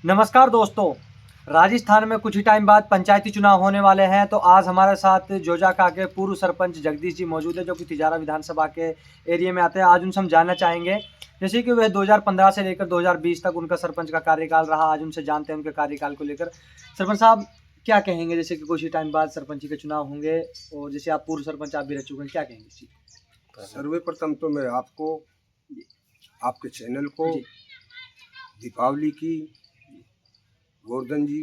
नमस्कार दोस्तों। राजस्थान में कुछ ही टाइम बाद पंचायती चुनाव होने वाले हैं, तो आज हमारे साथ जोजाका के पूर्व सरपंच जगदीश जी मौजूद है, जो कि तिजारा विधानसभा के एरिया में आते हैं। आज उनसे हम जानना चाहेंगे, जैसे कि वह 2015 से लेकर 2020 तक उनका सरपंच का कार्यकाल रहा। आज उनसे जानते हैं उनके कार्यकाल को लेकर। सरपंच साहब क्या कहेंगे, जैसे कि कुछ ही टाइम बाद सरपंच के चुनाव होंगे और जैसे आप पूर्व सरपंच आप भी रह चुके हैं, क्या कहेंगे इस चीज़ को? सर्वप्रथम तो मैं आपको, आपके चैनल को दीपावली की, गोवर्धन जी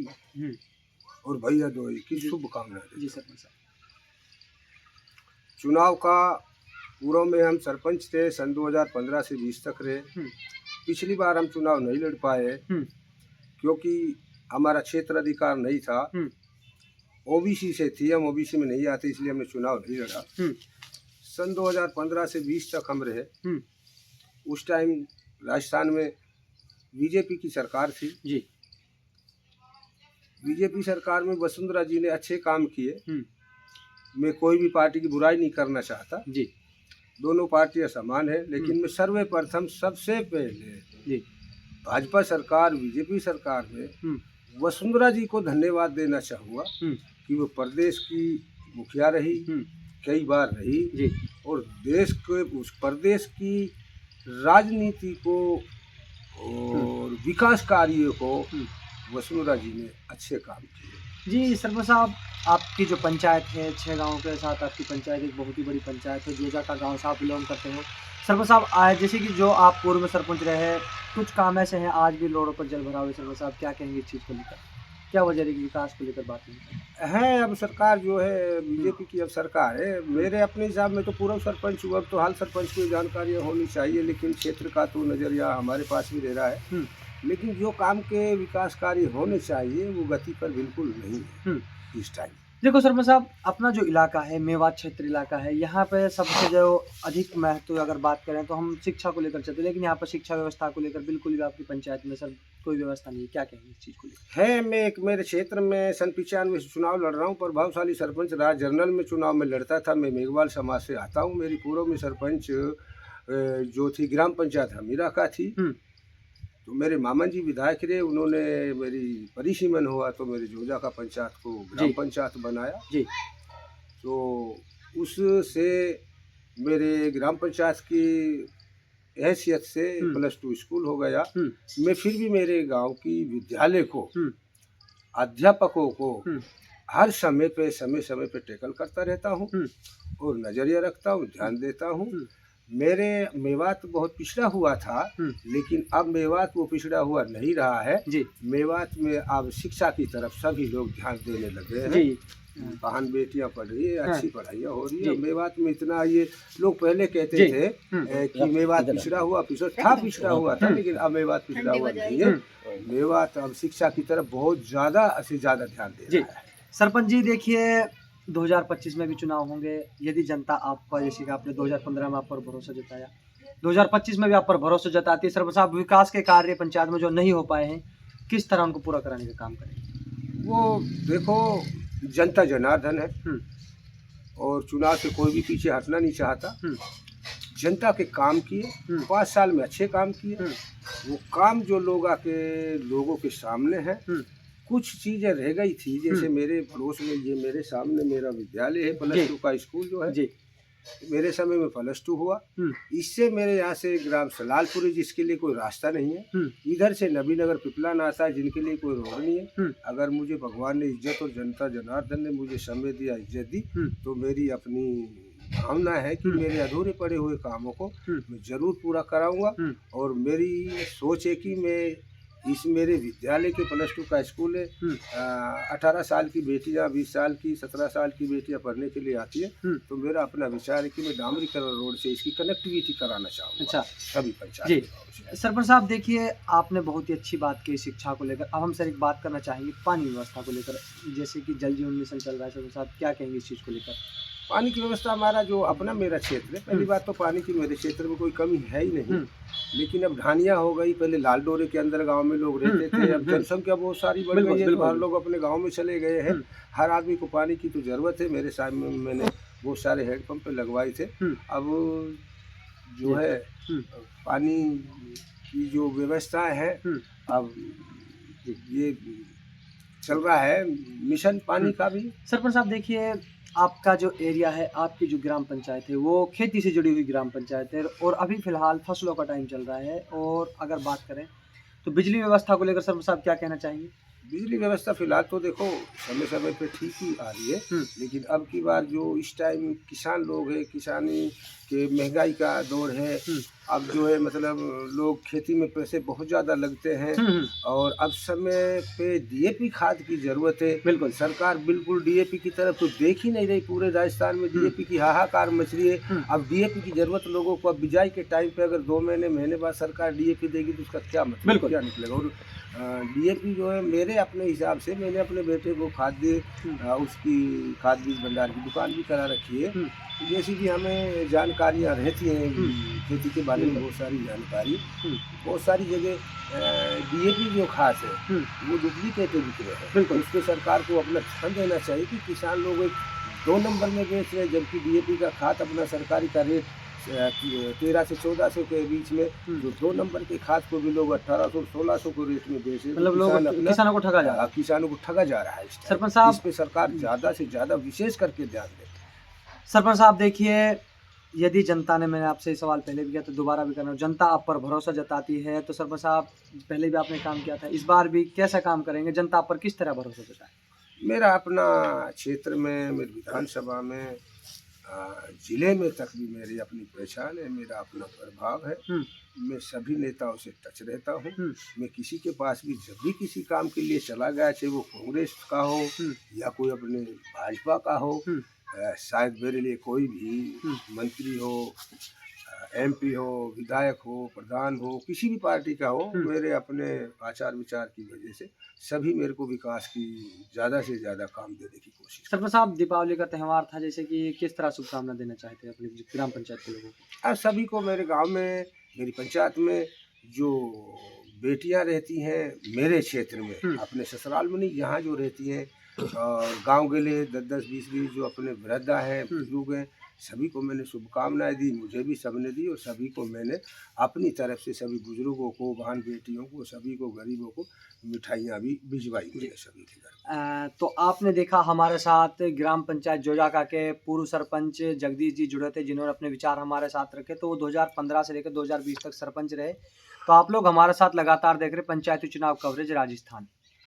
और भैया दोई की शुभकामनाएं। जी सरपंच साहब। चुनाव का पूर्व में हम सरपंच थे, सन 2015 से 20 तक रहे। पिछली बार हम चुनाव नहीं लड़ पाए क्योंकि हमारा क्षेत्र अधिकार नहीं था। ओबीसी से थी, हम ओबीसी में नहीं आते, इसलिए हमने चुनाव नहीं लड़ा। सन 2015 से 20 तक हम रहे। उस टाइम राजस्थान में बीजेपी की सरकार थी। जी। बीजेपी सरकार में वसुंधरा जी ने अच्छे काम किए। मैं कोई भी पार्टी की बुराई नहीं करना चाहता जी। दोनों पार्टियां समान है, लेकिन मैं सर्वप्रथम सबसे पहले भाजपा सरकार, बीजेपी सरकार में वसुंधरा जी को धन्यवाद देना चाहूँगा कि वो प्रदेश की मुखिया रही, कई बार रही और देश के उस प्रदेश की राजनीति को और विकास कार्यों को वसुंधरा जी ने अच्छे काम किए। जी सरपंच साहब, आपकी जो पंचायत है 6 गांवों के साथ आपकी पंचायत एक बहुत ही बड़ी पंचायत है, जोजाका गांव से आप बिलोंग करते हो। सरपंच साहब आज जैसे कि जो आप पूर्व में सरपंच रहे, कुछ काम ऐसे हैं आज भी रोडों पर जल भराव है। सरपंच साहब क्या कहेंगे इस चीज़ को लेकर? क्या वजह है कि विकास को लेकर बात नहीं है? अब सरकार जो है बीजेपी की अब सरकार है। मेरे अपने हिसाब में तो पूर्व सरपंच हुआ, अब तो हाल सरपंच को जानकारियाँ होनी चाहिए, लेकिन क्षेत्र का तो नज़रिया हमारे पास भी रह रहा है। लेकिन जो काम के विकास कार्य होने चाहिए वो गति पर बिल्कुल नहीं है इस टाइम। देखो सरपंच साहब, अपना जो इलाका है मेवात क्षेत्र इलाका है, यहाँ पे सबसे जो अधिक महत्व अगर बात करें तो हम शिक्षा को लेकर चलते हैं, लेकिन यहाँ पर शिक्षा व्यवस्था को लेकर बिल्कुल भी आपकी पंचायत में सर कोई व्यवस्था नहीं है। क्या कहेंगे इस चीज़ को लेकर? है, मैं एक मेरे क्षेत्र में सन 95 से चुनाव लड़ रहा हूँ। प्रभावशाली सरपंच राज जनरल में चुनाव में लड़ता था। मैं मेघवाल समाज से आता हूँ। मेरी पूर्व में सरपंच जो थी ग्राम पंचायत हमीरा का थी, तो मेरे मामा जी विधायक रहे, उन्होंने मेरी परिसीमन हुआ तो मेरे जोजाका पंचायत को ग्राम पंचायत बनाया जी। तो उससे मेरे ग्राम पंचायत की हैसियत से +2 स्कूल हो गया। मैं फिर भी मेरे गांव की विद्यालय को, अध्यापकों को हर समय पे टैकल करता रहता हूँ और नज़रिया रखता हूँ, ध्यान देता हूँ। मेरे मेवात बहुत पिछड़ा हुआ था, लेकिन अब मेवात वो पिछड़ा हुआ नहीं रहा है जी। मेवात में अब शिक्षा की तरफ सभी लोग ध्यान देने लगे हैं। बहन बेटियां पढ़ रही है, अच्छी पढ़ाइयाँ हो रही है। मेवात में इतना, ये लोग पहले कहते थे कि मेवात पिछड़ा हुआ था, लेकिन अब मेवात पिछड़ा हुआ नहीं है। मेवात अब शिक्षा की तरफ बहुत ज़्यादा से ज़्यादा ध्यान दे रहा है। सरपंच जी देखिए, 2025 में भी चुनाव होंगे। यदि जनता आपका, जैसे कि आपने 2015 में आप पर भरोसा जताया, 2025 में भी आप पर भरोसा जताती है, सरपंच साहब विकास के कार्य पंचायत में जो नहीं हो पाए हैं, किस तरह उनको पूरा कराने का काम करेंगे? वो देखो, जनता जनार्दन है और चुनाव से कोई भी पीछे हटना नहीं चाहता। जनता के काम किए, 5 साल में अच्छे काम किए। वो काम जो लोगों के सामने है। कुछ चीज़ें रह गई थी, जैसे मेरे पड़ोस में ये मेरे सामने मेरा विद्यालय है, +2 का स्कूल जो है जी। मेरे समय में +2 हुआ। इससे मेरे यहाँ से ग्राम सलालपुरी, जिसके लिए कोई रास्ता नहीं है, इधर से नबीनगर पिपलान आता है, जिनके लिए कोई रोड नहीं है। अगर मुझे भगवान ने इज्जत और जनता जनार्दन ने मुझे समय दिया, इज्जत दी, तो मेरी अपनी भावना है कि मेरे अधूरे पड़े हुए कामों को मैं ज़रूर पूरा कराऊंगा। और मेरी सोच है कि मैं इस मेरे विद्यालय के +2 का स्कूल है, 18 साल की बेटियां, 20 साल की, 17 साल की बेटियां पढ़ने के लिए आती है। तो मेरा अपना विचार है कि मैं डामरीकरण रोड से इसकी कनेक्टिविटी कराना चाहूँगा। अच्छा, सभी पंचायत। सरपंच साहब देखिए, आपने बहुत ही अच्छी बात की शिक्षा को लेकर। अब हम सर एक बात करना चाहेंगे पानी व्यवस्था को लेकर, जैसे कि जल जीवन मिशन चल रहा है। सरपंच साहब क्या कहेंगे इस चीज़ को लेकर? पानी की व्यवस्था, हमारा जो अपना मेरा क्षेत्र है, पहली बात तो पानी की मेरे क्षेत्र में कोई कमी है ही नहीं। लेकिन अब ढानियाँ हो गई, पहले लाल डोरे के अंदर गांव में लोग रहते थे, अब जनसंख्या बहुत सारी बढ़ गई है, तो हर लोग अपने गांव में चले गए हैं। हर आदमी को पानी की तो ज़रूरत है। मेरे सामने मैंने बहुत सारे हैंडपम्प लगवाए थे। अब जो है पानी की जो व्यवस्था है, अब जी। ये चल रहा है मिशन पानी का भी। सरपंच साहब देखिए, आपका जो एरिया है, आपकी जो ग्राम पंचायत है, वो खेती से जुड़ी हुई ग्राम पंचायत है और अभी फ़िलहाल फसलों का टाइम चल रहा है। और अगर बात करें, तो बिजली व्यवस्था को लेकर सरपंच साहब क्या कहना चाहेंगे? बिजली व्यवस्था फिलहाल तो देखो समय समय पे ठीक ही आ रही है, हुँ, लेकिन अब की बार जो इस टाइम किसान लोग हैं, किसानी के महंगाई का दौर है। हुँ, अब जो है मतलब लोग खेती में पैसे बहुत ज़्यादा लगते हैं, हुँ, हुँ, और अब समय पे डीएपी खाद की ज़रूरत है। बिल्कुल। सरकार बिल्कुल डीएपी की तरफ तो देख ही नहीं रही। पूरे राजस्थान में हुँ, डीएपी की हाहाकार मच रही है। हुँ, अब डीएपी की ज़रूरत लोगों को, अब बिजाई के टाइम पे अगर 2 महीने बाद सरकार डीएपी देगी तो उसका क्या मतलब, बिल्कुल। क्या निकलेगा? और डीएपी जो है मेरे अपने हिसाब से, मैंने अपने बेटे को खाद्य हुँ, उसकी खाद बीज भंडार की दुकान भी करा रखी है। हुँ, जैसी भी हमें जानकारियाँ रहती हैं हुँ, खेती के बारे में, बिल्कुल। बहुत सारी जानकारी, हुँ, बहुत सारी जगह डीएपी जो खाद है हुँ, वो डुप्लीकेट बिक रहे हैं। बिल्कुल। उस पे सरकार को अपना ध्यान देना चाहिए कि किसान लोग एक 2 नंबर में बेच रहे हैं, जबकि डीएपी का खाद अपना सरकारी का रेट 13 से 1400 के बीच में, हुँ, जो 2 नंबर के खाद को भी लोग 1800 1600 के रेट में बेच रहे हैं। तो मतलब लोग किसान अपना किसानों को ठगा जा रहा है। किसानों को ठगा जा रहा है इस टाइम। सरपंच इस साहब पे सरकार हुँ, ज़्यादा से ज़्यादा विशेष करके ध्यान दे। सरपंच साहब देखिए, यदि जनता ने, मैंने आपसे ये सवाल पहले भी किया तो दोबारा भी कर रहा हूँ, जनता आप पर भरोसा जताती है, तो सरपंच साहब पहले भी आपने काम किया था, इस बार भी कैसा काम करेंगे? जनता आप पर किस तरह भरोसा जताए? मेरा अपना क्षेत्र में, मेरी विधानसभा में, ज़िले में तक भी मेरी अपनी पहचान है, मेरा अपना प्रभाव है। हुँ, मैं सभी नेताओं से टच रहता हूँ। हुँ, मैं किसी के पास भी जब भी किसी काम के लिए चला गया, चाहे वो कांग्रेस का हो हुँ, या कोई अपने भाजपा का हो, हुँ, शायद मेरे लिए कोई भी हुँ, मंत्री हो, एमपी हो, विधायक हो, प्रधान हो, किसी भी पार्टी का हो, हुँ। मेरे अपने आचार विचार की वजह से सभी मेरे को विकास की ज़्यादा से ज़्यादा काम देने की कोशिश सरपंच करते हैं। साहब, दीपावली का त्योहार था, जैसे कि किस तरह शुभकामना देना चाहते हैं अपनी ग्राम पंचायत के लोगों को? अब सभी को, मेरे गांव में, मेरी पंचायत में जो बेटियां रहती हैं, मेरे क्षेत्र में, हुँ, अपने ससुराल में नहीं, यहाँ जो रहती हैं, और गांव के लिए 10-10, 20-20 जो अपने वृद्धा हैं, हुँ। बुजुर्ग हैं, सभी को मैंने शुभकामनाएं दी। मुझे भी सबने दी, और सभी को मैंने अपनी तरफ से सभी बुजुर्गों को, बहन बेटियों को, सभी को, गरीबों को मिठाइयाँ भी भिजवाई जी। मैंने सभी के घर। तो आपने देखा हमारे साथ ग्राम पंचायत जोजाका के पूर्व सरपंच जगदीश जी जुड़े थे, जिन्होंने अपने विचार हमारे साथ रखे। तो वो 2015 से लेकर 2020 तक सरपंच रहे। तो आप लोग हमारे साथ लगातार देख रहे हैं पंचायती चुनाव कवरेज राजस्थान।